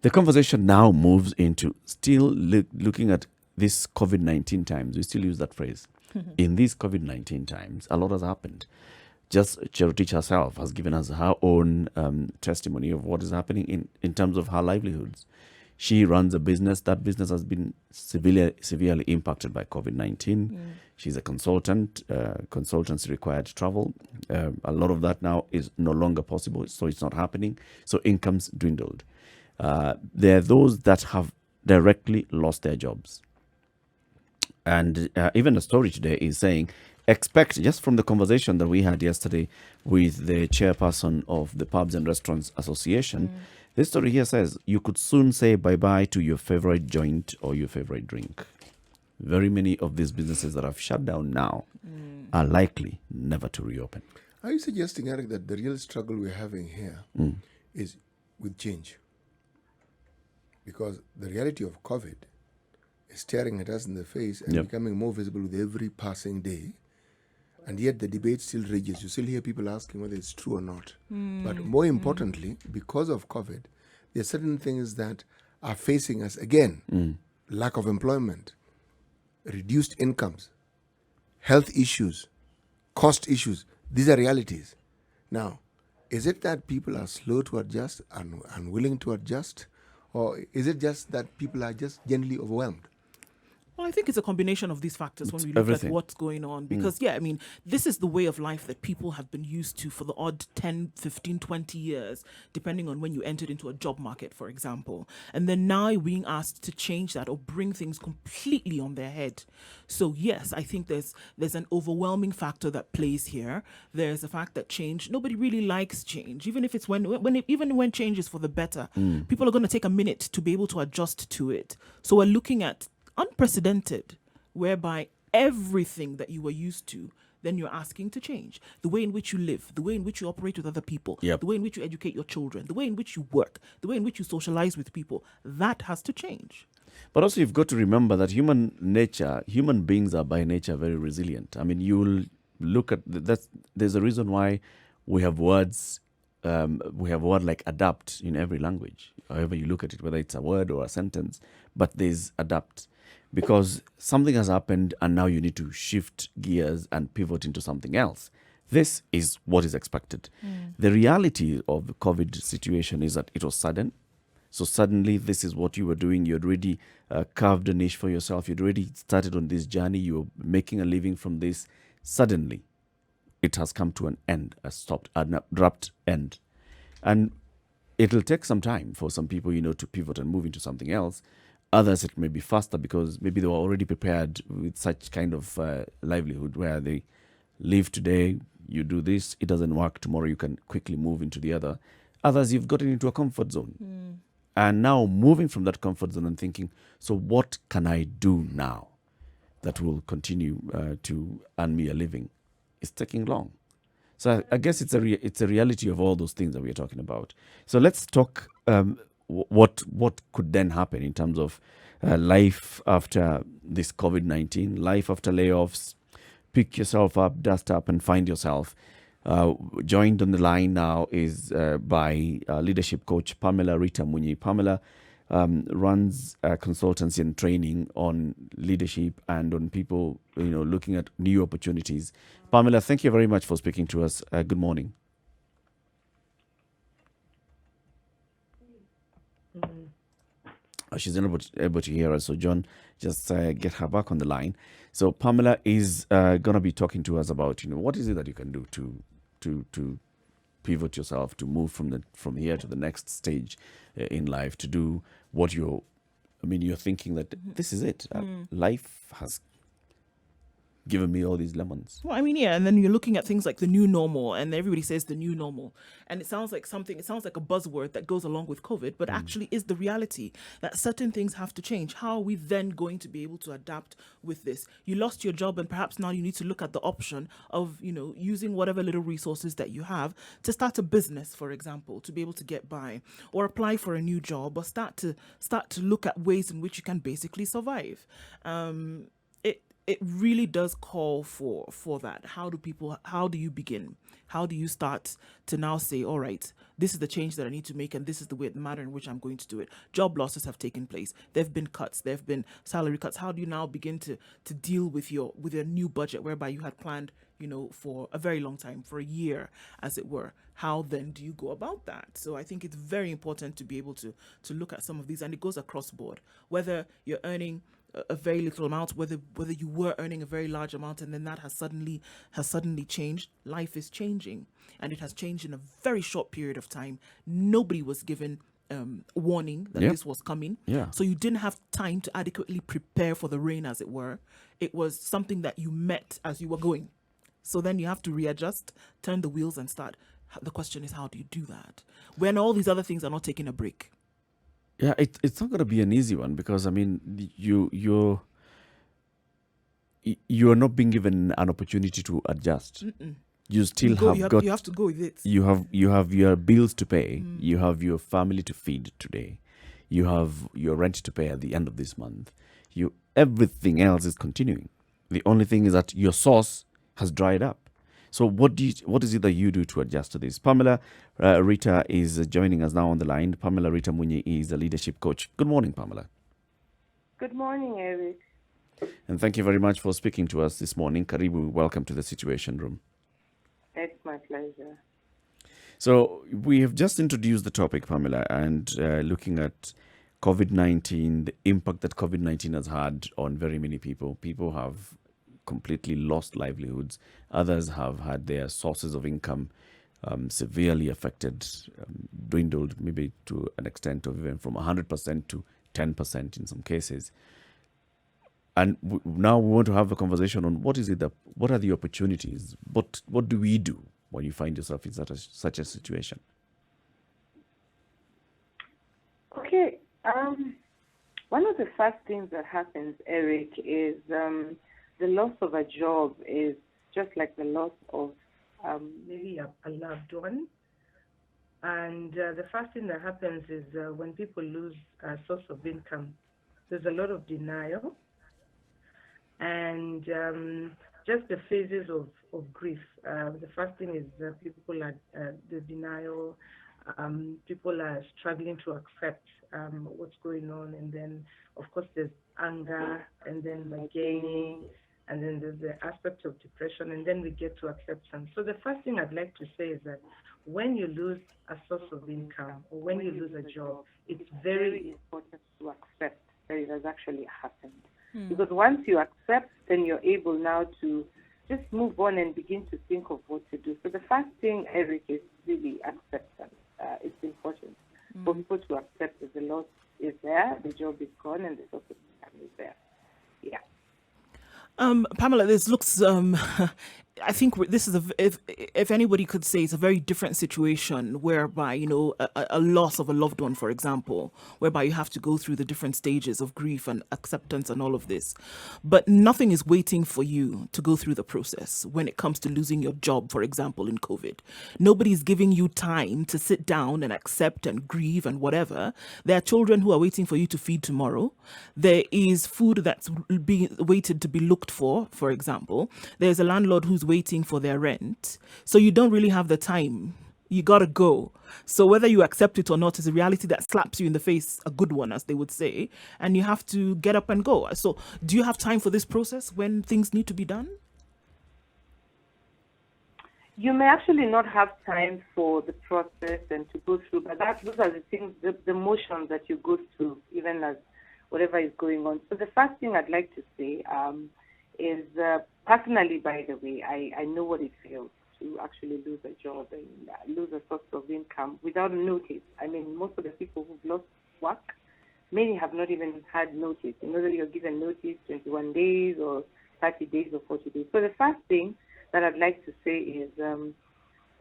The conversation now moves into still looking at this COVID-19 times. We still use that phrase. In these COVID-19 times, a lot has happened. Just Charity herself has given us her own testimony of what is happening in terms of her livelihoods. She runs a business. That business has been severely impacted by COVID-19. She's a consultant. Consultants required travel. A lot of that now is no longer possible, so it's not happening. So income's dwindled. There are those that have directly lost their jobs. And even the story today is saying, expect, just from the conversation that we had yesterday with the chairperson of the Pubs and Restaurants Association, this story here says you could soon say bye-bye to your favorite joint or your favorite drink. Very many of these businesses that have shut down now are likely never to reopen. Are you suggesting, Eric, that the real struggle we're having here is with change? Because the reality of COVID is staring at us in the face and becoming more visible with every passing day. And yet the debate still rages. You still hear people asking whether it's true or not. But more importantly, because of COVID, there are certain things that are facing us again. Lack of employment, reduced incomes, health issues, cost issues. These are realities. Now, is it that people are slow to adjust and unwilling to adjust? Or is it just that people are just generally overwhelmed? Well, I think it's a combination of these factors when we look at what's going on. Because, this is the way of life that people have been used to for the odd 10, 15, 20 years, depending on when you entered into a job market, for example. And then now being asked to change that or bring things completely on their head. So, yes, I think there's an overwhelming factor that plays here. There's the fact that change, nobody really likes change. Even if it's when change is for the better, people are going to take a minute to be able to adjust to it. So we're looking at unprecedented, whereby everything that you were used to, then you're asking to change. The way in which you live, the way in which you operate with other people, the way in which you educate your children, the way in which you work, the way in which you socialize with people, that has to change. But also you've got to remember that human beings are by nature very resilient. I mean, you'll look at that. There's a reason why we have words. We have a word like adapt in every language, however you look at it, whether it's a word or a sentence, but there's adapt. Because something has happened and now you need to shift gears and pivot into something else. This is what is expected. The reality of the COVID situation is that it was sudden. So suddenly this is what you were doing. You had already carved a niche for yourself. You'd already started on this journey. You were making a living from this. Suddenly, it has come to an end, an abrupt end. And it'll take some time for some people, to pivot and move into something else. Others, it may be faster because maybe they were already prepared with such kind of livelihood where they live today, you do this, it doesn't work, tomorrow you can quickly move into the other. Others, you've gotten into a comfort zone. And now moving from that comfort zone and thinking, so what can I do now that will continue to earn me a living? It's taking long. So I guess it's a reality of all those things that we're talking about. So let's talk what could then happen in terms of life after this COVID-19, life after layoffs. Pick yourself up, dust up, and find yourself. Joined on the line now is by leadership coach Pamela Rita Munyi. Pamela runs consultancy and training on leadership and on people, looking at new opportunities. Pamela, thank you very much for speaking to us. Good morning. She's not able to hear us, so John, just get her back on the line. So Pamela is going to be talking to us about, what is it that you can do to pivot yourself, to move from here to the next stage in life, to do what you're thinking that this is it. Life has given me all these lemons. Well, and then you're looking at things like the new normal, and everybody says the new normal. And it sounds like a buzzword that goes along with COVID, but actually is the reality that certain things have to change. How are we then going to be able to adapt with this? You lost your job, and perhaps now you need to look at the option of, using whatever little resources that you have to start a business, for example, to be able to get by, or apply for a new job, or start to look at ways in which you can basically survive. it really does call for that. How do you begin? How do you start to now say, all right, this is the change that I need to make, and this is the manner in which I'm going to do it? Job losses have taken place. There have been cuts. There have been salary cuts. How do you now begin to deal with your new budget, whereby you had planned, for a very long time, for a year, as it were? How then do you go about that? So I think it's very important to be able to look at some of these, and it goes across board, whether you're earning a very little amount, whether you were earning a very large amount, and then that has suddenly changed. Life is changing, and it has changed in a very short period of time. Nobody was given warning that this was coming. Yeah. So you didn't have time to adequately prepare for the rain, as it were. It was something that you met as you were going. So then you have to readjust, turn the wheels, and start. The question is, how do you do that when all these other things are not taking a break? Yeah, it's not going to be an easy one, because I mean, you're not being given an opportunity to adjust. You still you have to go with it. You have your bills to pay. You have your family to feed today. You have your rent to pay at the end of this month. Everything else is continuing. The only thing is that your source has dried up. So what is it that you do to adjust to this? Pamela Rita is joining us now on the line. Pamela Rita Munyi is a leadership coach. Good morning, Pamela. Good morning, Eric. And thank you very much for speaking to us this morning. Karibu, welcome to the Situation Room. It's my pleasure. So we have just introduced the topic, Pamela, and looking at COVID-19, the impact that COVID-19 has had on very many people. People have completely lost livelihoods. Others have had their sources of income severely affected, dwindled maybe to an extent of even from 100% to 10% in some cases. And now we want to have a conversation on what are the opportunities? What do we do when you find yourself in such a situation? Okay. One of the first things that happens, Eric, is the loss of a job is just like the loss of maybe a loved one. And the first thing that happens is when people lose a source of income, there's a lot of denial and just the phases of grief. The first thing is people are the denial. People are struggling to accept what's going on, and then of course there's anger, and then bargaining, and then there's the aspect of depression, and then we get to acceptance. So the first thing I'd like to say is that when you lose a source of income or when you lose a job, it's very important to accept that it has actually happened. Because once you accept, then you're able now to just move on and begin to think of what to do. So the first thing, Eric, is really acceptance. It's important for people to accept that the loss is there, the job is gone, and the source of income is there. Yeah. Pamela, this looks. I think this is if anybody could say, it's a very different situation whereby a loss of a loved one, for example, whereby you have to go through the different stages of grief and acceptance and all of this, but nothing is waiting for you to go through the process when it comes to losing your job, for example, in COVID. Nobody's giving you time to sit down and accept and grieve and whatever. There are children who are waiting for you to feed tomorrow. There is food that's being waited to be looked for example. There's a landlord who's waiting for their rent. So you don't really have the time. You got to go. So whether you accept it or not is a reality that slaps you in the face, a good one, as they would say, and you have to get up and go. So do you have time for this process when things need to be done? You may actually not have time for the process and to go through, but those are the things, the motions that you go through, even as whatever is going on. So the first thing I'd like to say is personally, by the way, I know what it feels to actually lose a job and lose a source of income without notice. I mean, most of the people who've lost work, many have not even had notice. You know that you're given notice 21 days or 30 days or 40 days. So the first thing that I'd like to say is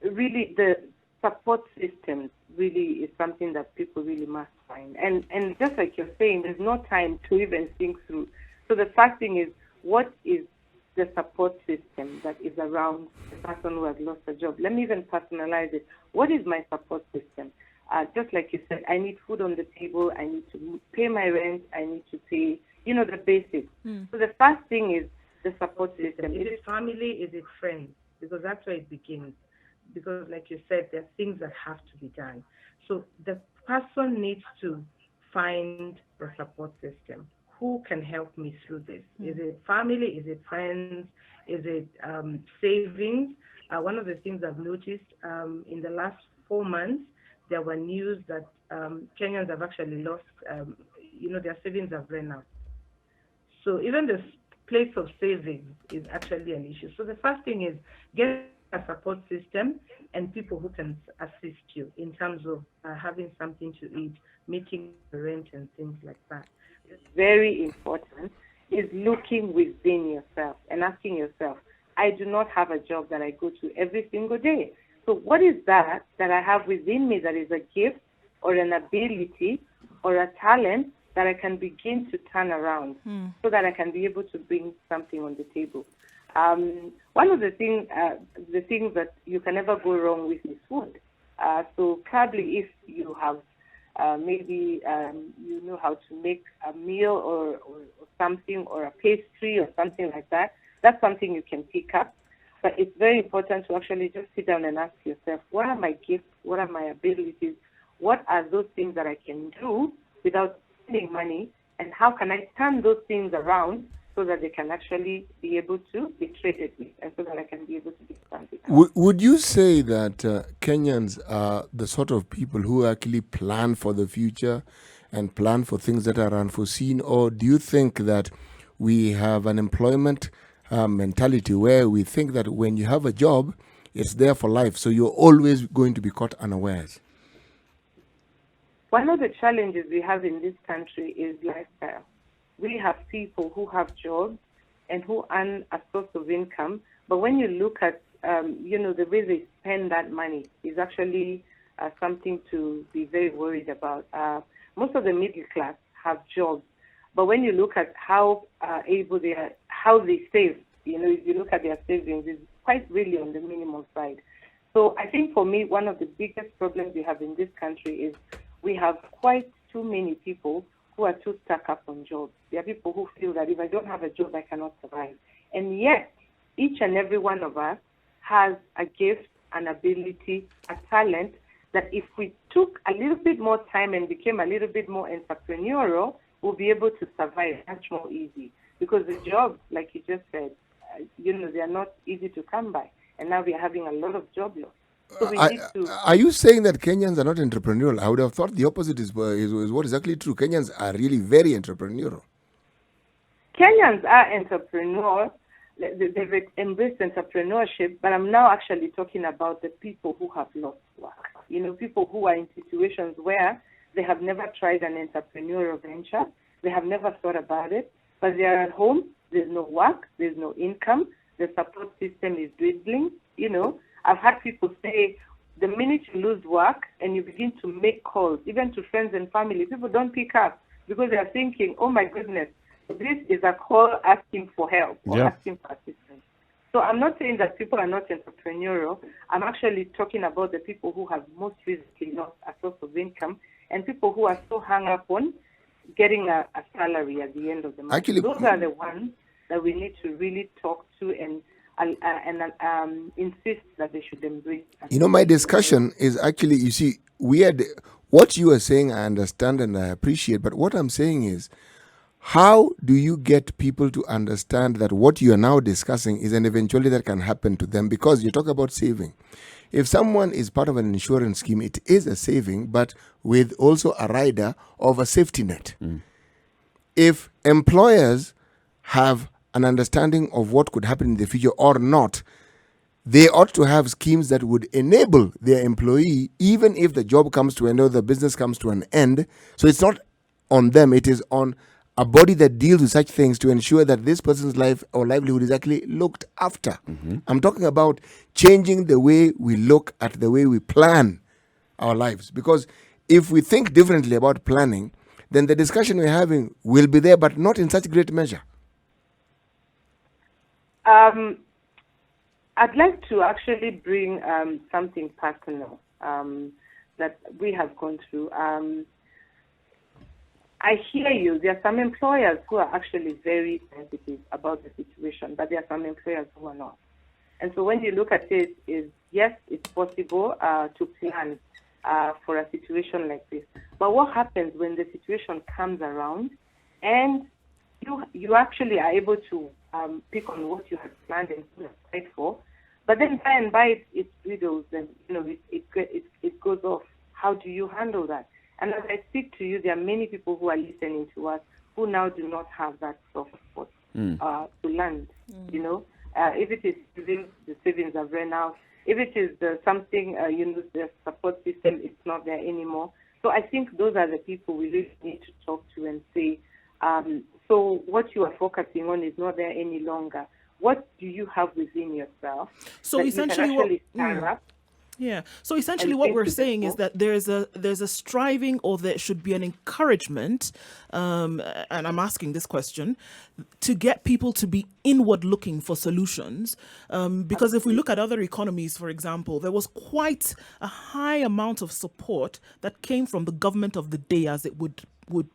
really the support systems really is something that people really must find. And just like you're saying, there's no time to even think through. So the first thing is, what is the support system that is around the person who has lost a job? Let me even personalize it. What is my support system? Just like you said, I need food on the table. I need to pay my rent. I need to pay, the basics. So the first thing is the support system. Is it family? Is it friends? Because that's where it begins. Because, like you said, there are things that have to be done. So the person needs to find the support system. Who can help me through this? Is it family? Is it friends? Is it savings? One of the things I've noticed in the last 4 months, there were news that Kenyans have actually lost, their savings have run out. So even the place of savings is actually an issue. So the first thing is get a support system and people who can assist you in terms of having something to eat, meeting rent and things like that. It's very important is looking within yourself and asking yourself, I do not have a job that I go to every single day. So what is that I have within me that is a gift or an ability or a talent that I can begin to turn around so that I can be able to bring something on the table? One of the things that you can never go wrong with is food. So probably if you have maybe you know how to make a meal or something or a pastry or something like that, that's something you can pick up. But it's very important to actually just sit down and ask yourself, what are my gifts? What are my abilities? What are those things that I can do without spending money? And how can I turn those things around so that they can actually be able to be traded with and so that I can be able to do something else? Would you say that Kenyans are the sort of people who actually plan for the future and plan for things that are unforeseen? Or do you think that we have an employment mentality where we think that when you have a job, it's there for life, so you're always going to be caught unawares? One of the challenges we have in this country is lifestyle. We have people who have jobs and who earn a source of income, but when you look at the way they spend that money is actually something to be very worried about. Most of the middle class have jobs, but when you look at how able they are, how they save, if you look at their savings, it's quite really on the minimal side. So I think for me, one of the biggest problems we have in this country is we have quite too many people who are too stuck up on jobs. There are people who feel that if I don't have a job, I cannot survive. And yet, each and every one of us has a gift, an ability, a talent that if we took a little bit more time and became a little bit more entrepreneurial, we'll be able to survive much more easy. Because the jobs, like you just said, they are not easy to come by. And now we are having a lot of job loss. So we need to... Are you saying that Kenyans are not entrepreneurial? I would have thought the opposite is what is actually true. Kenyans are really very entrepreneurial. Kenyans are entrepreneurial. They've embraced entrepreneurship, but I'm now actually talking about the people who have lost work. People who are in situations where they have never tried an entrepreneurial venture. They have never thought about it, but they are at home. There's no work. There's no income. The support system is dwindling. I've had people say the minute you lose work and you begin to make calls, even to friends and family, people don't pick up because they are thinking, oh my goodness, this is a call asking for help or asking for assistance. So I'm not saying that people are not entrepreneurial. I'm actually talking about the people who have most recently lost a source of income and people who are so hung up on getting a salary at the end of the month. Actually, those are the ones that we need to really talk to and insist that they should embrace. My discussion is actually, you see, what you are saying I understand and I appreciate, but what I'm saying is, how do you get people to understand that what you are now discussing is an eventuality that can happen to them? Because you talk about saving. If someone is part of an insurance scheme, it is a saving, but with also a rider of a safety net. If employers have an understanding of what could happen in the future or not, they ought to have schemes that would enable their employee, even if the job comes to an end or the business comes to an end. So it's not on them, it is on a body that deals with such things to ensure that this person's life or livelihood is actually looked after. I'm talking about changing the way we look at the way we plan our lives. Because if we think differently about planning, then the discussion we're having will be there, but not in such great measure. I'd like to actually bring something personal that we have gone through. I hear you. There are some employers who are actually very sensitive about the situation, but there are some employers who are not. And so when you look at it, is yes, it's possible to plan for a situation like this. But what happens when the situation comes around and you actually are able to pick on what you had planned and put aside for, but then by and by it dwindles and it goes off. How do you handle that? And as I speak to you, there are many people who are listening to us who now do not have that soft spot to land. If it is savings, the savings have run out. If it is something, the support system, it's not there anymore. So I think those are the people we really need to talk to and say, so what you are focusing on is not there any longer. What do you have within yourself? So essentially, Yeah. So essentially, what we're saying is that there's a striving, or there should be an encouragement, and I'm asking this question, to get people to be inward looking for solutions. Because if we look at other economies, for example, there was quite a high amount of support that came from the government of the day, as it would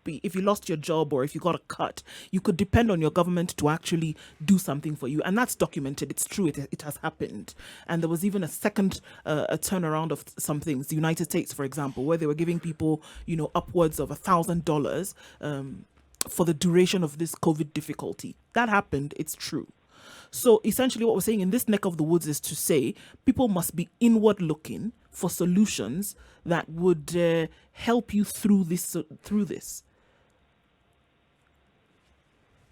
be. If you lost your job or if you got a cut, you could depend on your government to actually do something for you. And that's documented. It's true. It has happened. And there was even a second a turnaround of some things. The United States, for example, where they were giving people, upwards of $1,000 for the duration of this COVID difficulty. That happened. It's true. So essentially what we're saying in this neck of the woods is to say people must be inward looking for solutions that would help you through this.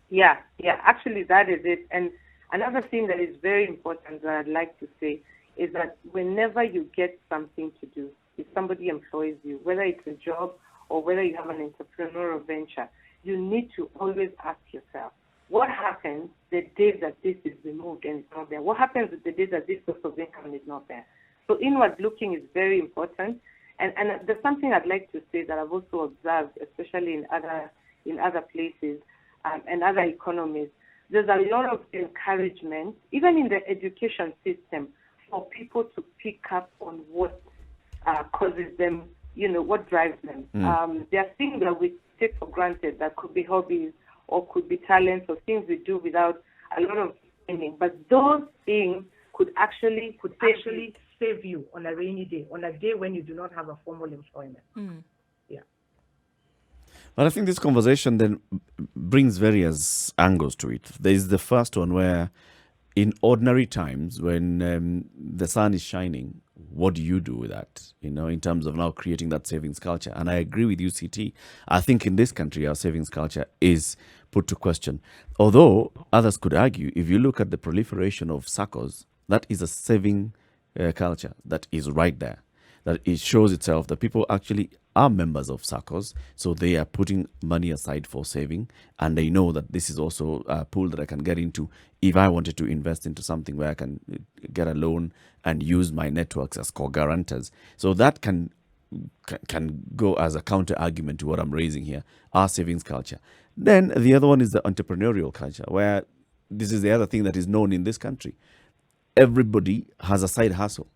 Yeah. Actually, that is it. And another thing that is very important that I'd like to say is that whenever you get something to do, if somebody employs you, whether it's a job or whether you have an entrepreneurial venture, you need to always ask yourself, what happens the day that this is removed and it's not there? What happens the day that this source of income is not there? So inward looking is very important. And there's something I'd like to say that I've also observed, especially in other places and other economies. There's a lot of encouragement, even in the education system, for people to pick up on what causes them, what drives them. There are things that we take for granted that could be hobbies or could be talents or things we do without a lot of training. But those things could actually save you on a rainy day, on a day when you do not have a formal employment. Yeah. But I think this conversation then brings various angles to it. There is the first one where in ordinary times when the sun is shining, what do you do with that, in terms of now creating that savings culture? And I agree with you, CT. I think in this country, our savings culture is put to question. Although others could argue, if you look at the proliferation of SACCOs, that is a saving culture that is right there. That it shows itself that people actually are members of SACCOs, so they are putting money aside for saving, and they know that this is also a pool that I can get into if I wanted to invest into something where I can get a loan and use my networks as co-guarantors. So that can go as a counter argument to what I'm raising here, our savings culture. Then the other one is the entrepreneurial culture, where this is the other thing that is known in this country. Everybody has a side hustle.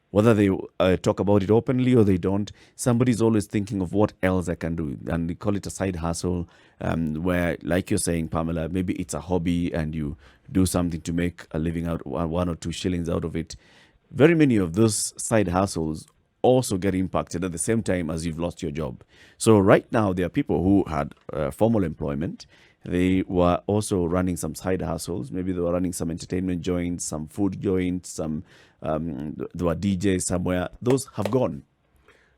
Whether they talk about it openly or they don't, somebody's always thinking of what else I can do. And they call it a side hustle, where, like you're saying, Pamela, maybe it's a hobby and you do something to make a living out, 1 or 2 shillings out of it. Very many of those side hustles also get impacted at the same time as you've lost your job. So right now, there are people who had formal employment. They were also running some side hustles. Maybe they were running some entertainment joints, some food joints, there were DJs somewhere. Those have gone.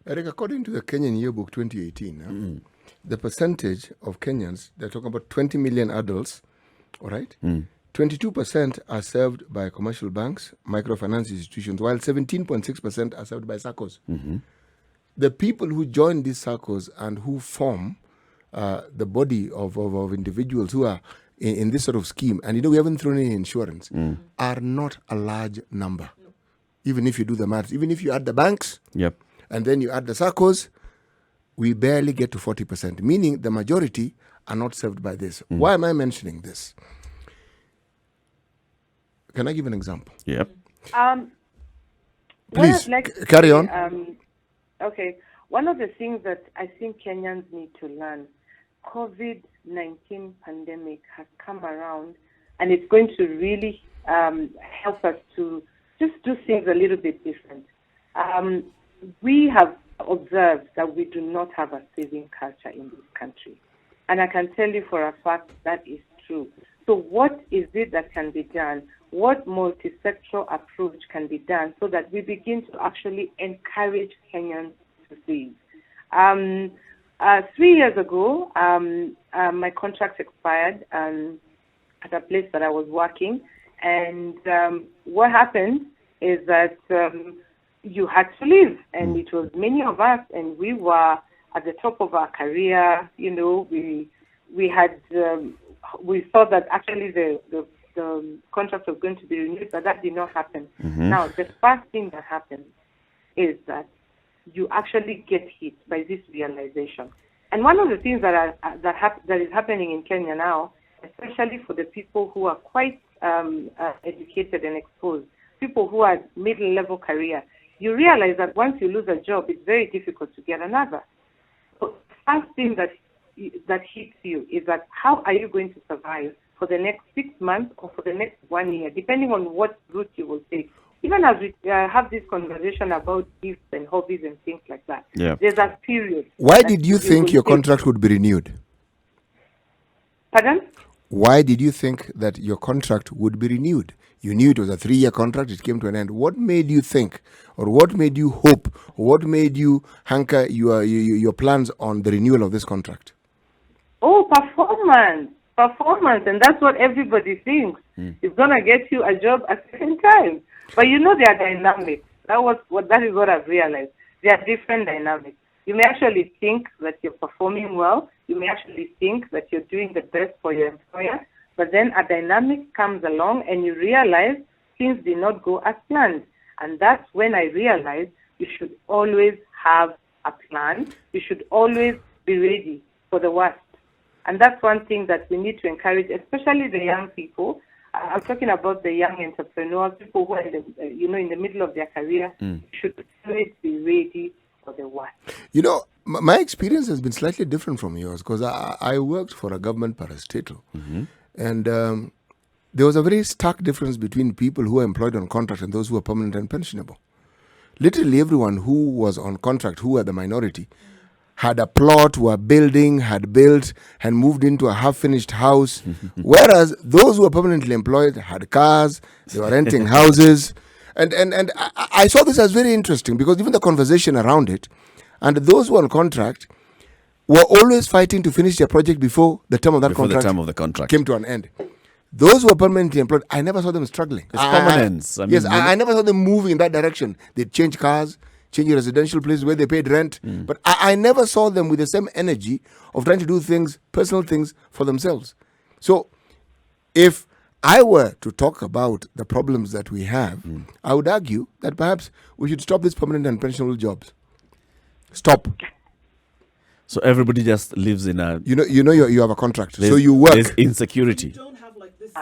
Eric, according to the Kenyan Yearbook 2018, the percentage of Kenyans, they're talking about 20 million adults, all right? 22% are served by commercial banks, microfinance institutions, while 17.6% are served by SACCOs. The people who join these SACCOs and who form the body of individuals who are in this sort of scheme, and we haven't thrown in insurance, are not a large number. Even if you do the maths, even if you add the banks, and then you add the SACCOs, we barely get to 40%, meaning the majority are not served by this. Why am I mentioning this? Can I give an example? Yep. Please, carry on. Okay. One of the things that I think Kenyans need to learn, COVID-19 pandemic has come around, and it's going to really help us to just do things a little bit different. We have observed that we do not have a saving culture in this country. And I can tell you for a fact that is true. So what is it that can be done? What multi-sectoral approach can be done so that we begin to actually encourage Kenyans to save? 3 years ago, my contract expired at a place that I was working. And what happened is that you had to leave. And it was many of us, and we were at the top of our career. You know, we thought that actually the contract was going to be renewed, but that did not happen. Now, the first thing that happens is that you actually get hit by this realization. And one of the things that is happening in Kenya now, especially for the people who are quite educated and exposed, people who are middle-level career, you realize that once you lose a job, it's very difficult to get another. So the first thing that hits you is that how are you going to survive for the next 6 months or for the next 1 year, depending on what route you will take. Even as we have this conversation about gifts and hobbies and things like that, there's a period. Why did you think your contract would be renewed? Pardon? Why did you think that your contract would be renewed? You knew it was a 3-year contract, it came to an end. What made you think, or what made you hope, or what made you hanker your plans on the renewal of this contract? Oh, performance, and that's what everybody thinks. It's going to get you a job a second time. But you know they are dynamics. That is what I've realized. They are different dynamics. You may actually think that you're performing well. You may actually think that you're doing the best for your employer. But then a dynamic comes along and you realize things did not go as planned. And that's when I realized you should always have a plan. You should always be ready for the worst. And that's one thing that we need to encourage, especially the young people. I'm talking about the young entrepreneurs, people who are in the middle of their career. Should always be ready for the worst. You know, my experience has been slightly different from yours because I worked for a government parastatal. And there was a very stark difference between people who were employed on contract and those who were permanent and pensionable. Literally everyone who was on contract, who were the minority, had a plot, were building, had built, had moved into a half-finished house. Whereas those who were permanently employed had cars, they were renting houses. And I saw this as very interesting because even the conversation around it, and those who were on contract were always fighting to finish their project before the term of that contract came to an end. Those who were permanently employed, I never saw them struggling. It's permanence. I never saw them moving in that direction. They'd change cars, change residential places where they paid rent. But I never saw them with the same energy of trying to do things, personal things for themselves. So if I were to talk about the problems that we have, I would argue that perhaps we should stop these permanent and pensionable jobs. Stop. So everybody just lives in a... You have a contract, so you work. There's insecurity. You don't have like this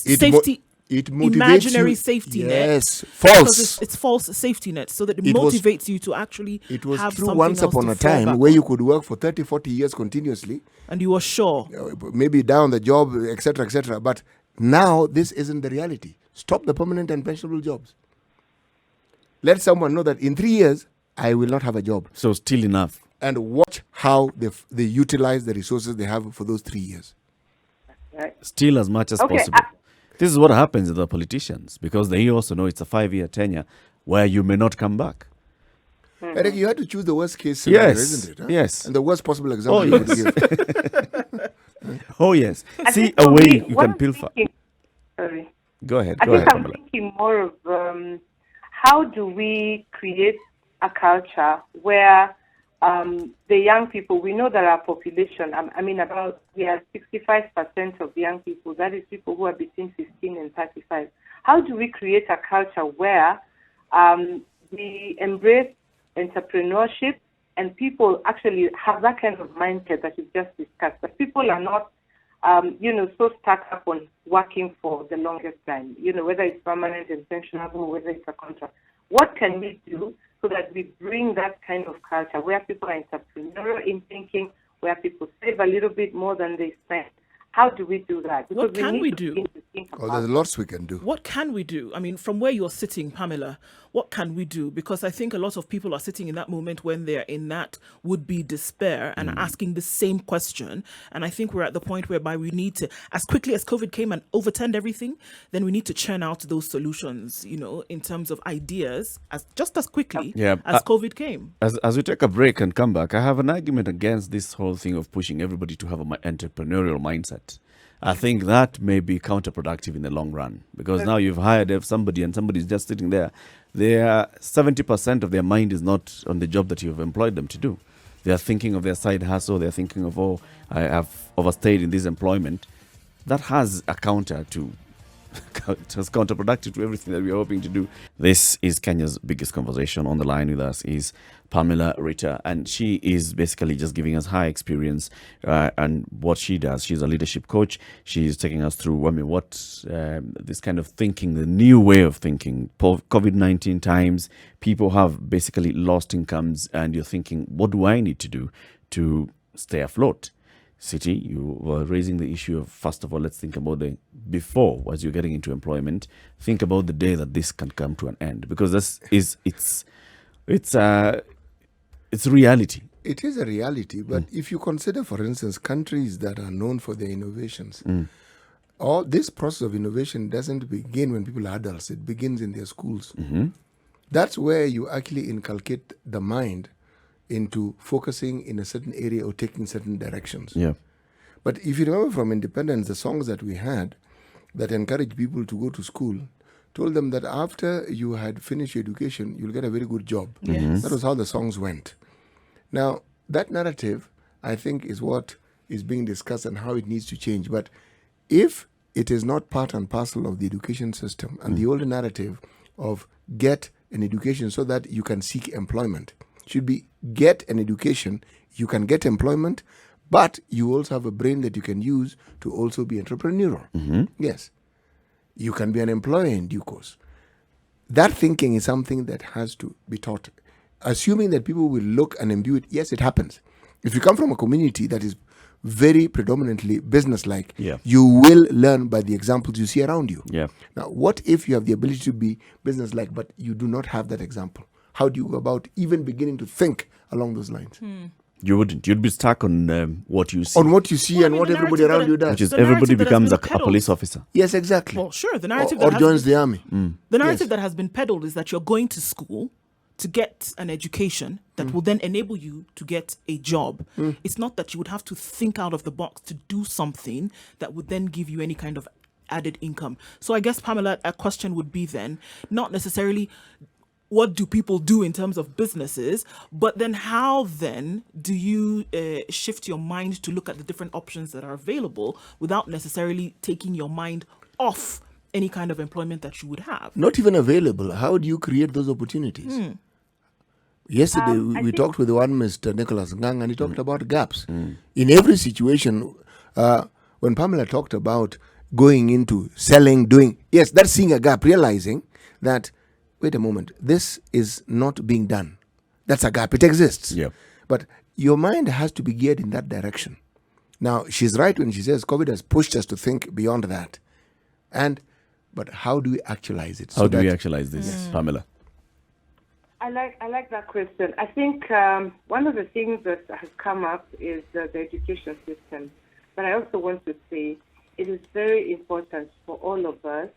safety. It motivates imaginary you. safety net. Yes, false. It's false safety net, so that it motivates you to actually It was have true something once else upon to a fall time back where on. you could work for 30, 40 years continuously. And you were sure. Maybe down the job, etc., etc. But now this isn't the reality. Stop the permanent and pensionable jobs. Let someone know that in 3 years, I will not have a job. So still enough. And watch how they utilize the resources they have for those 3 years. Right. Still as much as possible. This is what happens with the politicians because they also know it's a 5-year tenure where you may not come back. Eric, you had to choose the worst case scenario, isn't it? Huh? Yes. And the worst possible example you would give. Oh, yes. See a way you can pilfer. Sorry. Go ahead. I think I'm Pamela. thinking more of how do we create a culture where the young people, we know that our population, we have 65% of young people, that is people who are between 15 and 35. How do we create a culture where we embrace entrepreneurship and people actually have that kind of mindset that you've just discussed, that people are not, so stuck up on working for the longest time, whether it's permanent and pensionable, whether it's a contract. What can we do so that we bring that kind of culture where people are entrepreneurial in thinking, where people save a little bit more than they spend. How do we do that? Because What can we do? There's lots we can do. What can we do? I mean, from where you're sitting, Pamela, what can we do? Because I think a lot of people are sitting in that moment when they're in that would-be despair and are asking the same question. And I think we're at the point whereby we need to, as quickly as COVID came and overturned everything, then we need to churn out those solutions, in terms of ideas, just as quickly as COVID came. As we take a break and come back, I have an argument against this whole thing of pushing everybody to have an entrepreneurial mindset. I think that may be counterproductive in the long run, because now you've hired somebody and somebody's just sitting there. 70% of their mind is not on the job that you've employed them to do. They are thinking of their side hustle. They're thinking of, I have overstayed in this employment. That has a counter to It's counterproductive to everything that we are hoping to do. This is Kenya's biggest conversation. On the line with us is Pamela Rita, and she is basically just giving us her experience and what she does. She's a leadership coach. She's taking us through, what this kind of thinking, the new way of thinking. COVID-19 times, people have basically lost incomes, and you're thinking, what do I need to do to stay afloat? City, you were raising the issue of, first of all, let's think about the before, as you're getting into employment. Think about the day that this can come to an end, because it's reality. It is a reality, but if you consider, for instance, countries that are known for their innovations, all this process of innovation doesn't begin when people are adults. It begins in their schools. That's where you actually inculcate the mind into focusing in a certain area or taking certain directions. Yeah. But if you remember from independence, the songs that we had that encouraged people to go to school told them that after you had finished your education, you'll get a very good job. Yes. That was how the songs went. Now, that narrative, I think, is what is being discussed and how it needs to change. But if it is not part and parcel of the education system and the older narrative of get an education so that you can seek employment, should be get an education, you can get employment, but you also have a brain that you can use to also be entrepreneurial. Yes. You can be an employer in due course. That thinking is something that has to be taught. Assuming that people will look and imbue it, yes, it happens. If you come from a community that is very predominantly business-like, you will learn by the examples you see around you. Yeah. Now, what if you have the ability to be business-like, but you do not have that example? How do you go about even beginning to think along those lines? You wouldn't. You'd be stuck on what you see. On what you see and what everybody around you does. Which is everybody becomes a police officer. Yes, exactly. Well, sure. The narrative or joins the army. The narrative that has been peddled is that you're going to school to get an education that will then enable you to get a job. It's not that you would have to think out of the box to do something that would then give you any kind of added income. So I guess, Pamela, a question would be then, not necessarily what do people do in terms of businesses, but then how then do you shift your mind to look at the different options that are available without necessarily taking your mind off any kind of employment that you would have? Not even available. How do you create those opportunities? Yesterday, we talked with one Mr. Nicholas Ngang, and he talked about gaps. In every situation, when Pamela talked about going into selling, yes, that's seeing a gap, realizing that, wait a moment, this is not being done. That's a gap. It exists. Yeah. But your mind has to be geared in that direction. Now, she's right when she says COVID has pushed us to think beyond that. But how do we actualize it? How do we actualize this, Pamela? I like that question. I think one of the things that has come up is the education system. But I also want to say it is very important for all of us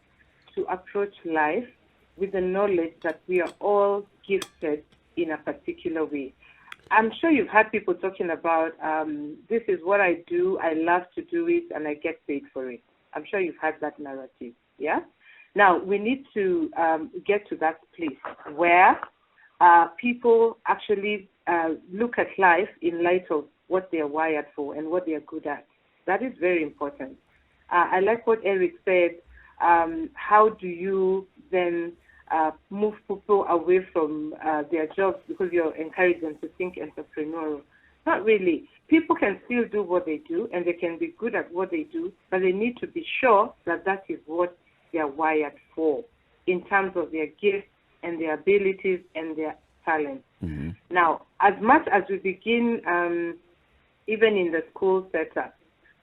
to approach life with the knowledge that we are all gifted in a particular way. I'm sure you've had people talking about, this is what I do, I love to do it, and I get paid for it. I'm sure you've had that narrative, yeah? Now, we need to get to that place where people actually look at life in light of what they are wired for and what they are good at. That is very important. I like what Eric said. How do you then move people away from their jobs because you're encouraging them to think entrepreneurial? Not really. People can still do what they do, and they can be good at what they do, but they need to be sure that that is what they are wired for in terms of their gifts and their abilities and their talent. Now, as much as we begin, even in the school setup,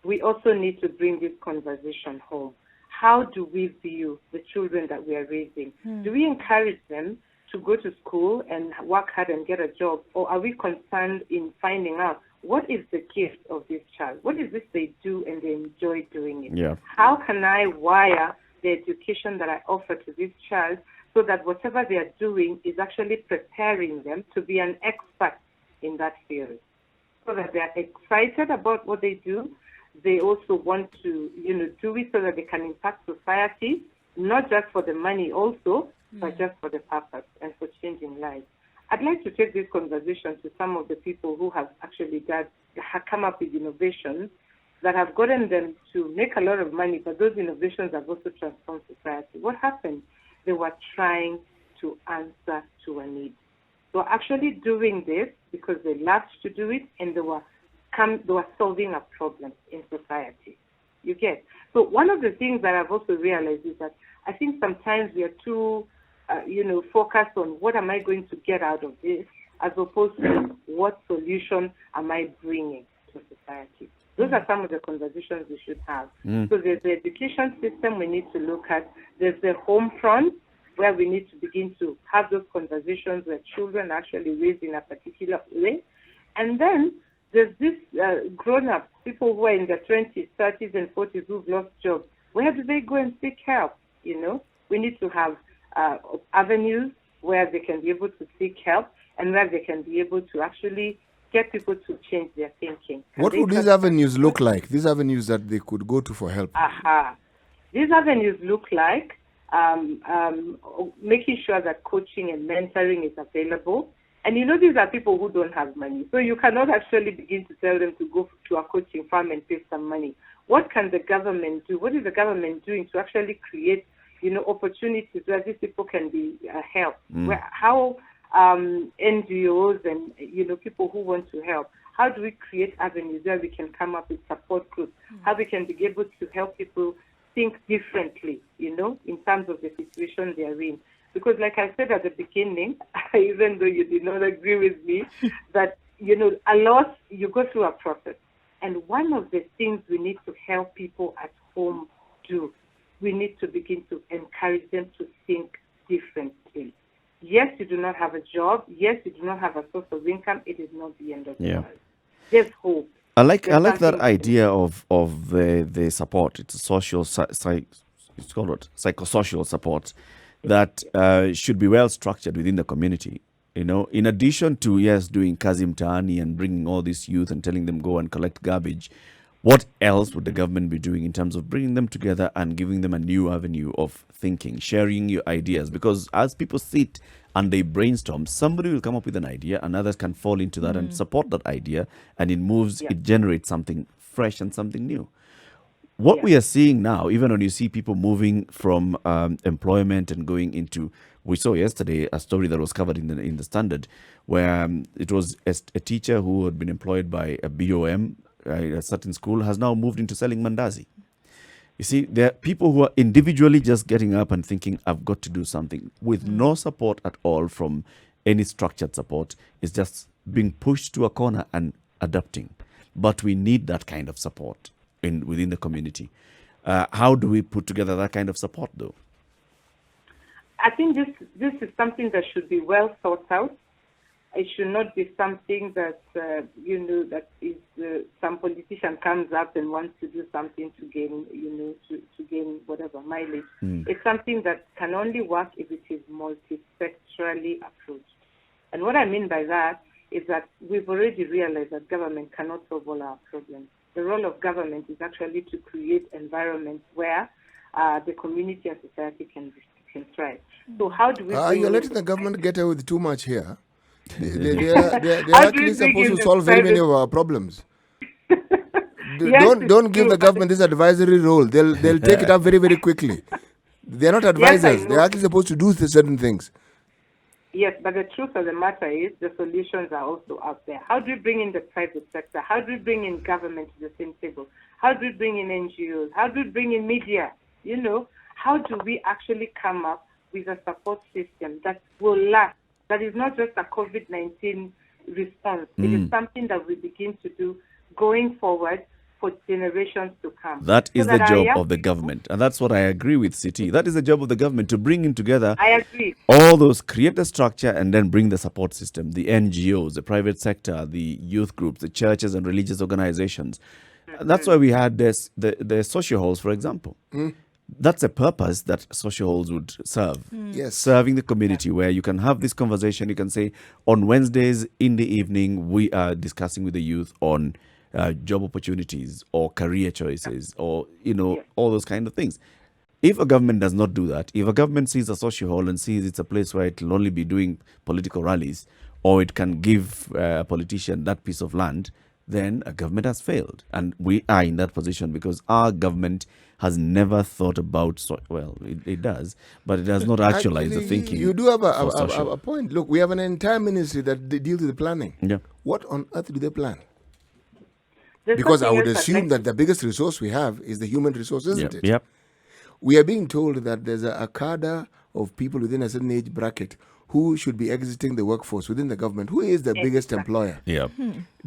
we also need to bring this conversation home. How do we view the children that we are raising? Do we encourage them to go to school and work hard and get a job? Or are we concerned in finding out what is the gift of this child? What is it they do and they enjoy doing it? Yeah. How can I wire the education that I offer to this child so that whatever they are doing is actually preparing them to be an expert in that field? So that they are excited about what they do. They also want to, do it so that they can impact society, not just for the money also, but just for the purpose and for changing lives. I'd like to take this conversation to some of the people who have actually have come up with innovations that have gotten them to make a lot of money, but those innovations have also transformed society. What happened? They were trying to answer to a need. They were actually doing this because they loved to do it, and they were solving a problem in society. You get? So one of the things that I've also realized is that I think sometimes we are too, focused on what am I going to get out of this, as opposed to what solution am I bringing to society. Those are some of the conversations we should have. So there's the education system we need to look at. There's the home front, where we need to begin to have those conversations where children are actually raised in a particular way. And then there's this grown-ups, people who are in their 20s, 30s, and 40s who've lost jobs. Where do they go and seek help? We need to have avenues where they can be able to seek help and where they can be able to actually get people to change their thinking. What would these avenues look like? These avenues that they could go to for help? These avenues look like making sure that coaching and mentoring is available. And these are people who don't have money. So you cannot actually begin to tell them to go to a coaching firm and pay some money. What can the government do? What is the government doing to actually create, opportunities where these people can be helped? How NGOs and, people who want to help, how do we create avenues where we can come up with support groups? How we can be able to help people think differently, in terms of the situation they are in. Because like I said at the beginning, even though you did not agree with me, that, a lot, you go through a process. And one of the things we need to help people at home do, we need to begin to encourage them to think differently. Yes, you do not have a job. Yes, you do not have a source of income. It is not the end of the world. There's hope. I like that idea of the support. It's a social, it's called what? Psychosocial support that should be well structured within the community. In addition to doing kazi mtaani and bringing all these youth and telling them go and collect garbage, what else would the government be doing in terms of bringing them together and giving them a new avenue of thinking, sharing your ideas? Because as people sit and they brainstorm, somebody will come up with an idea and others can fall into that and support that idea, and it generates something fresh and something new. What we are seeing now, even when you see people moving from employment and going into, we saw yesterday a story that was covered in the Standard, where it was a teacher who had been employed by a BOM, a certain school, has now moved into selling mandazi. You see, there are people who are individually just getting up and thinking, I've got to do something, with no support at all from any structured support. It's just being pushed to a corner and adapting. But we need that kind of support within the community. How do we put together that kind of support, though? I think this is something that should be well thought out. It should not be something that, that is some politician comes up and wants to do something to gain, to gain whatever mileage. It's something that can only work if it is multi-sectorally approached. And what I mean by that is that we've already realized that government cannot solve all our problems. The role of government is actually to create environments where the community and society can thrive. So how do we... you're letting the government get away with too much here. They're actually supposed to solve very many of our problems. Don't give the government this advisory role. They'll take it up very, very quickly. They're not advisors. They're actually supposed to do certain things. Yes, but the truth of the matter is the solutions are also out there. How do we bring in the private sector? How do we bring in government to the same table? How do we bring in NGOs? How do we bring in media? How do we actually come up with a support system that will last That is not just a COVID-19 response. It is something that we begin to do going forward for generations to come. That is the job of the government. And that's what I agree with CT. That is the job of the government, to bring in together I agree. all those, create the structure and then bring the support system, the NGOs, the private sector, the youth groups, the churches and religious organizations. That's why we had the social halls, for example. That's a purpose that social halls would serve. Yes. Serving the community, where you can have this conversation. You can say, on Wednesdays in the evening, we are discussing with the youth on job opportunities or career choices or, all those kind of things. If a government does not do that, if a government sees a social hall and sees it's a place where it will only be doing political rallies, or it can give a politician that piece of land, then a government has failed. And we are in that position because our government has never thought about, it does, but it does not actualize the thinking. You do have a point. Look, we have an entire ministry that deals with the planning. Yeah. What on earth do they plan? There's Because I something would else assume that the biggest resource we have is the human resource, isn't it? Yep. We are being told that there's a cadre of people within a certain age bracket who should be exiting the workforce within the government. Who is the biggest employer? Yep.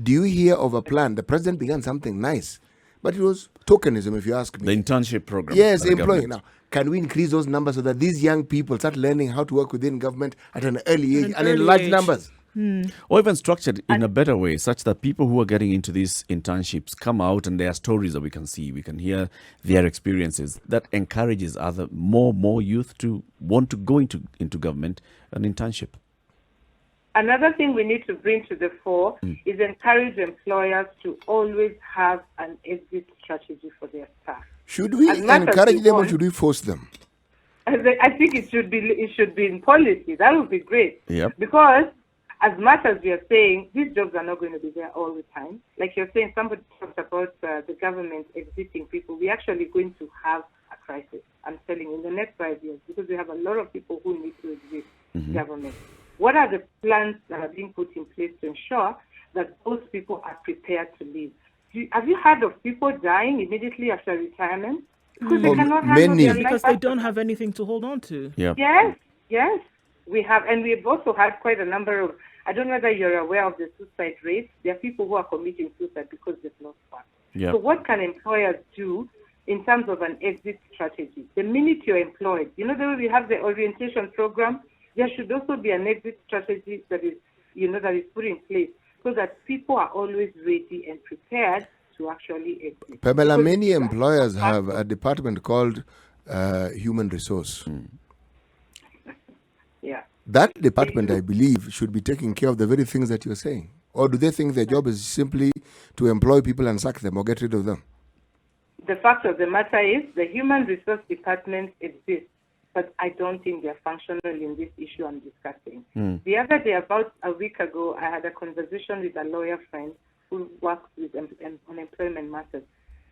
Do you hear of a plan? The president began something nice, but it was tokenism, if you ask me. The internship program. Yes, by the employing. government. Now, can we increase those numbers so that these young people start learning how to work within government at an early age and in large numbers? Or even structured in a better way, such that people who are getting into these internships come out and there are stories that we can see, we can hear their experiences. That encourages more youth to want to go into government, an internship. Another thing we need to bring to the fore is encourage employers to always have an exit strategy for their staff. Should we As much as encourage we them or want- should we force them? I think it should be in policy. That would be great. Yep. Because as much as we are saying these jobs are not going to be there all the time, like you're saying, somebody talked about the government exiting people. We're actually going to have a crisis. I'm telling you, in the next 5 years, because we have a lot of people who need to exit government. What are the plans that are being put in place to ensure that those people are prepared to leave? Have you heard of people dying immediately after retirement? Because they cannot handle many. their Because life they after don't have anything to hold on to. Yeah. Yes, we have, and we've also had quite a number of. I don't know whether you're aware of the suicide rates. There are people who are committing suicide because they've lost work. Yeah. So what can employers do in terms of an exit strategy? The minute you're employed, the way we have the orientation program, there should also be an exit strategy that is put in place so that people are always ready and prepared to actually exit. Pamela, Because many employers have a department called human resource. Yeah. That department, I believe, should be taking care of the very things that you're saying. Or do they think their job is simply to employ people and sack them or get rid of them? The fact of the matter is the human resource department exists, but I don't think they're functional in this issue I'm discussing. The other day, about a week ago, I had a conversation with a lawyer friend who works with unemployment matters.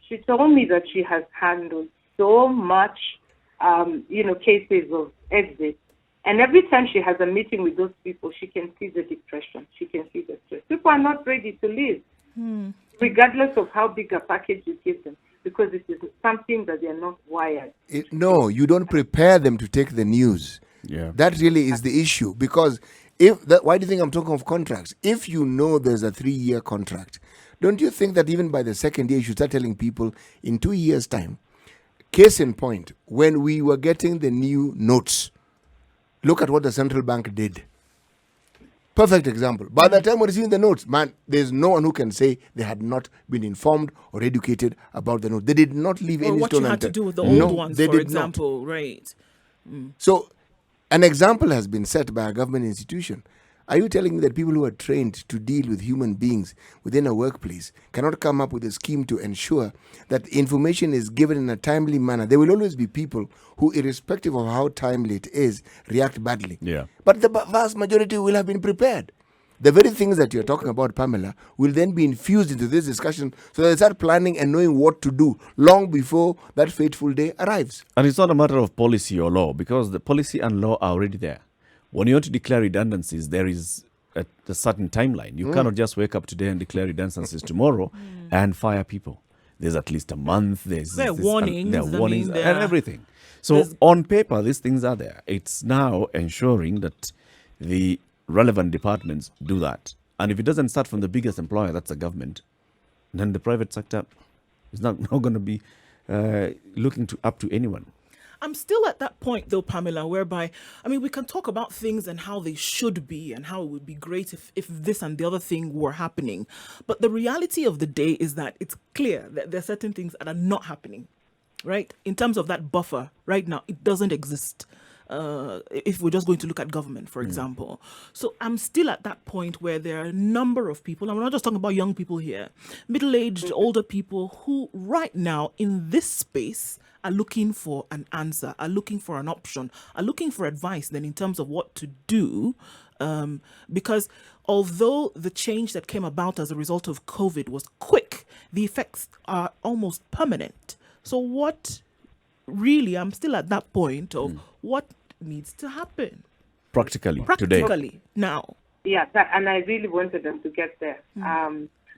She told me that she has handled so much, cases of exit. And every time she has a meeting with those people, she can see the depression. She can see the stress. People are not ready to leave, regardless of how big a package you give them, because it is something that they are not wired. No, you don't prepare them to take the news. Yeah. That really is the issue. Because why do you think I'm talking of contracts? If you know there's a 3-year contract, don't you think that even by the second year, you should start telling people in 2 years' time? Case in point, when we were getting the new notes, look at what the central bank did. Perfect example. By the time we're receiving the notes, man, there's no one who can say they had not been informed or educated about the note. They did not leave Or any what you stone had to unturned. do with the No, old ones, they for did example, right? So, an example has been set by a government institution. Are you telling me that people who are trained to deal with human beings within a workplace cannot come up with a scheme to ensure that information is given in a timely manner? There will always be people who, irrespective of how timely it is, react badly. Yeah. But the vast majority will have been prepared. The very things that you're talking about, Pamela, will then be infused into this discussion so that they start planning and knowing what to do long before that fateful day arrives. And it's not a matter of policy or law, because the policy and law are already there. When you want to declare redundancies, there is a certain timeline. You cannot just wake up today and declare redundancies tomorrow and fire people. There's at least a month. There are warnings. There are warnings there and are- everything. So on paper, these things are there. It's now ensuring that the relevant departments do that. And if it doesn't start from the biggest employer, that's the government, then the private sector is not going to be looking up to anyone. I'm still at that point, though, Pamela, whereby, I mean, we can talk about things and how they should be and how it would be great if this and the other thing were happening. But the reality of the day is that it's clear that there are certain things that are not happening, right? In terms of that buffer, right now, it doesn't exist. If we're just going to look at government, for example. So I'm still at that point where there are a number of people, and we're not just talking about young people here, middle-aged, older people who right now in this space are looking for an answer, are looking for an option, are looking for advice then in terms of what to do. Because although the change that came about as a result of COVID was quick, the effects are almost permanent. So what really, I'm still at that point of what needs to happen Practically today. Now. Yeah, and I really wanted us to get there.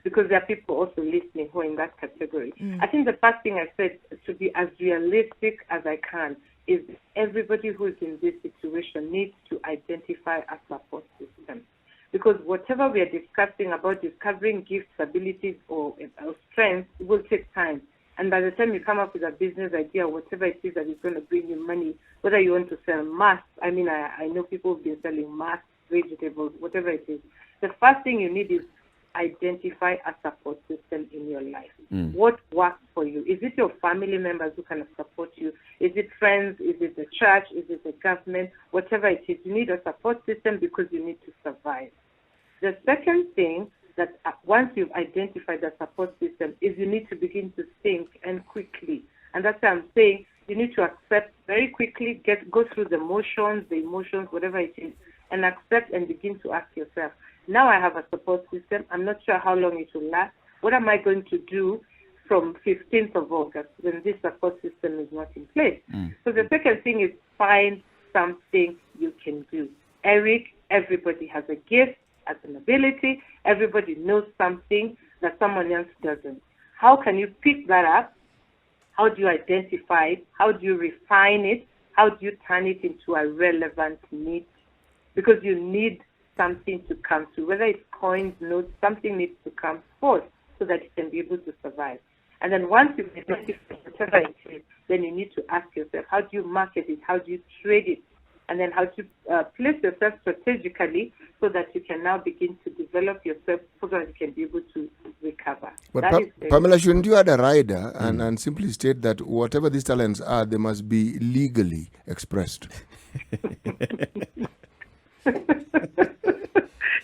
Because there are people also listening who are in that category. I think the first thing I said, to be as realistic as I can, is everybody who is in this situation needs to identify a support system. Because whatever we are discussing about discovering gifts, abilities, or strengths, it will take time. And by the time you come up with a business idea, whatever it is that is going to bring you money, whether you want to sell masks, I mean, I know people have been selling masks, vegetables, whatever it is. The first thing you need is identify a support system in your life. What works for you? Is it your family members who can support you? Is it friends? Is it the church? Is it the government? Whatever it is, you need a support system because you need to survive. The second thing that once you've identified the support system is you need to begin to think and quickly. And that's why I'm saying you need to accept very quickly, go through the emotions, whatever it is, and accept and begin to ask yourself, now I have a support system. I'm not sure how long it will last. What am I going to do from 15th of August when this support system is not in place? So the second thing is find something you can do. Eric, everybody has a gift, has an ability. Everybody knows something that someone else doesn't. How can you pick that up? How do you identify it? How do you refine it? How do you turn it into a relevant need? Because you need something to come to, whether it's coins, notes, something needs to come forth so that you can be able to survive. And then once you've identified whatever it is, then you need to ask yourself, how do you market it? How do you trade it? And then how to place yourself strategically so that you can now begin to develop yourself so that you can be able to recover. But Pamela, shouldn't you add a rider and simply state that whatever these talents are, they must be legally expressed?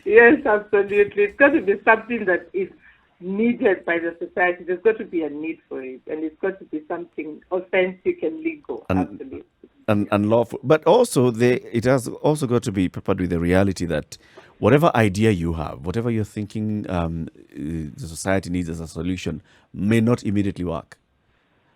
Yes, absolutely. It's got to be something that is needed by the society. There's got to be a need for it, and it's got to be something authentic and legal. Absolutely. And lawful. But also, it has also got to be peppered with the reality that whatever idea you have, whatever you're thinking the society needs as a solution, may not immediately work.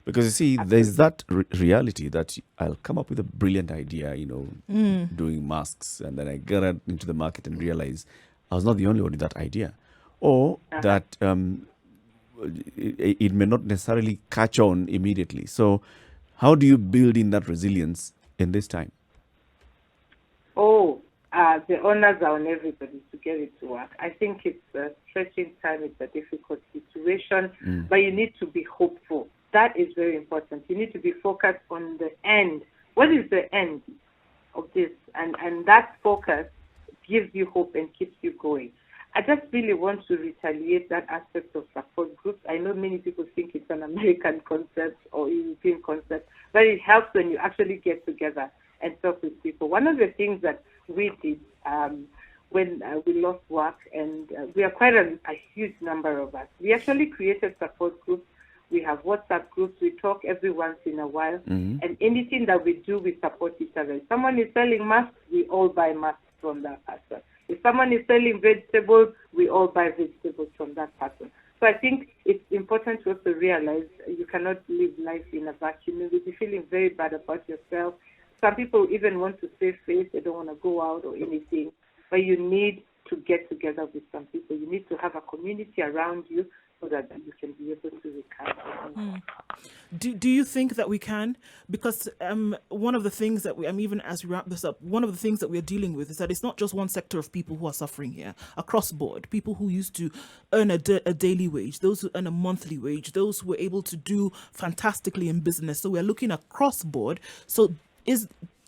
Because you see, there's that reality that I'll come up with a brilliant idea, doing masks, and then I get out into the market and realize I was not the only one with that idea. Or that it may not necessarily catch on immediately. So how do you build in that resilience in this time? The honors are on everybody to get it to work. I think it's a stretching time. It's a difficult situation, but you need to be hopeful. That is very important. You need to be focused on the end. What is the end of this? And that focus gives you hope and keeps you going. I just really want to retaliate that aspect of support groups. I know many people think it's an American concept or European concept, but it helps when you actually get together and talk with people. One of the things that we did when we lost work, and we are quite a huge number of us, we actually created support groups. We have WhatsApp groups. We talk every once in a while. And anything that we do, we support each other. If someone is selling masks, we all buy masks from that person. If someone is selling vegetables, we all buy vegetables from that person. So I think it's important to also realize you cannot live life in a vacuum. You will be feeling very bad about yourself. Some people even want to save face. They don't want to go out or anything. But you need to get together with some people. You need to have a community around you so that you can be able to recover. Do you think that we can? Because one of the things that even as we wrap this up, one of the things that we're dealing with is that it's not just one sector of people who are suffering here, across board. People who used to earn a daily wage, those who earn a monthly wage, those who were able to do fantastically in business. So we're looking across board. So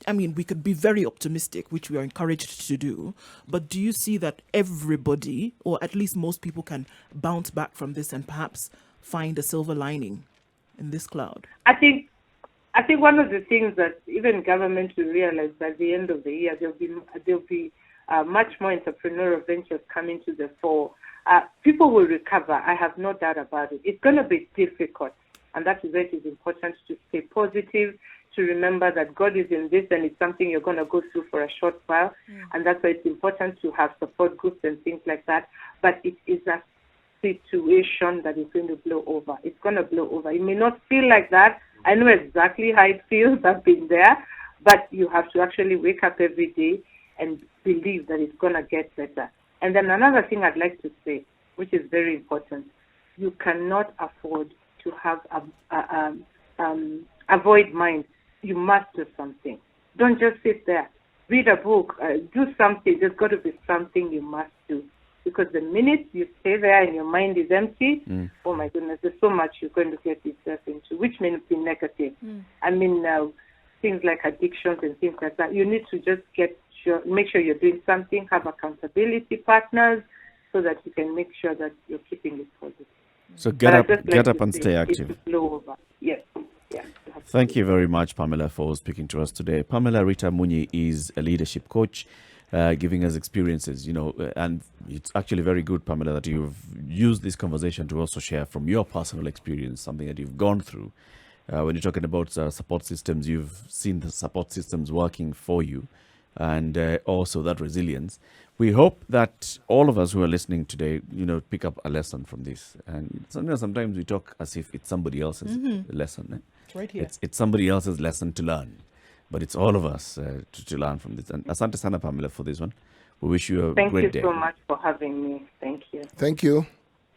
we could be very optimistic, which we are encouraged to do, but do you see that everybody, or at least most people, can bounce back from this and perhaps find a silver lining in this cloud? I think one of the things that even government will realize by the end of the year, there'll be much more entrepreneurial ventures coming to the fore. People will recover. I have no doubt about it. It's going to be difficult, and that is why it is important to stay positive, to remember that God is in this and it's something you're going to go through for a short while. And that's why it's important to have support groups and things like that. But it is a situation that is going to blow over. It's going to blow over. It may not feel like that. I know exactly how it feels. I've been there. But you have to actually wake up every day and believe that it's going to get better. And then another thing I'd like to say, which is very important, you cannot afford to have a void mind. You must do something. Don't just sit there. Read a book. Do something. There's got to be something you must do. Because the minute you stay there and your mind is empty, oh my goodness, there's so much you're going to get yourself into, which may be negative. Things like addictions and things like that. You need to just make sure you're doing something, have accountability partners, so that you can make sure that you're keeping it positive. So get up and stay active. It's blow over. Yes. Yeah. Thank you very much, Pamela, for speaking to us today. Pamela Rita Munyi is a leadership coach, giving us experiences, and it's actually very good, Pamela, that you've used this conversation to also share from your personal experience, something that you've gone through. When you're talking about support systems, you've seen the support systems working for you, and also that resilience. We hope that all of us who are listening today, pick up a lesson from this. And sometimes we talk as if it's somebody else's lesson. It's right here. It's somebody else's lesson to learn. But it's all of us to learn from this. And asante sana, Pamela, for this one. We wish you a great day. Thank you so much for having me. Thank you. Thank you.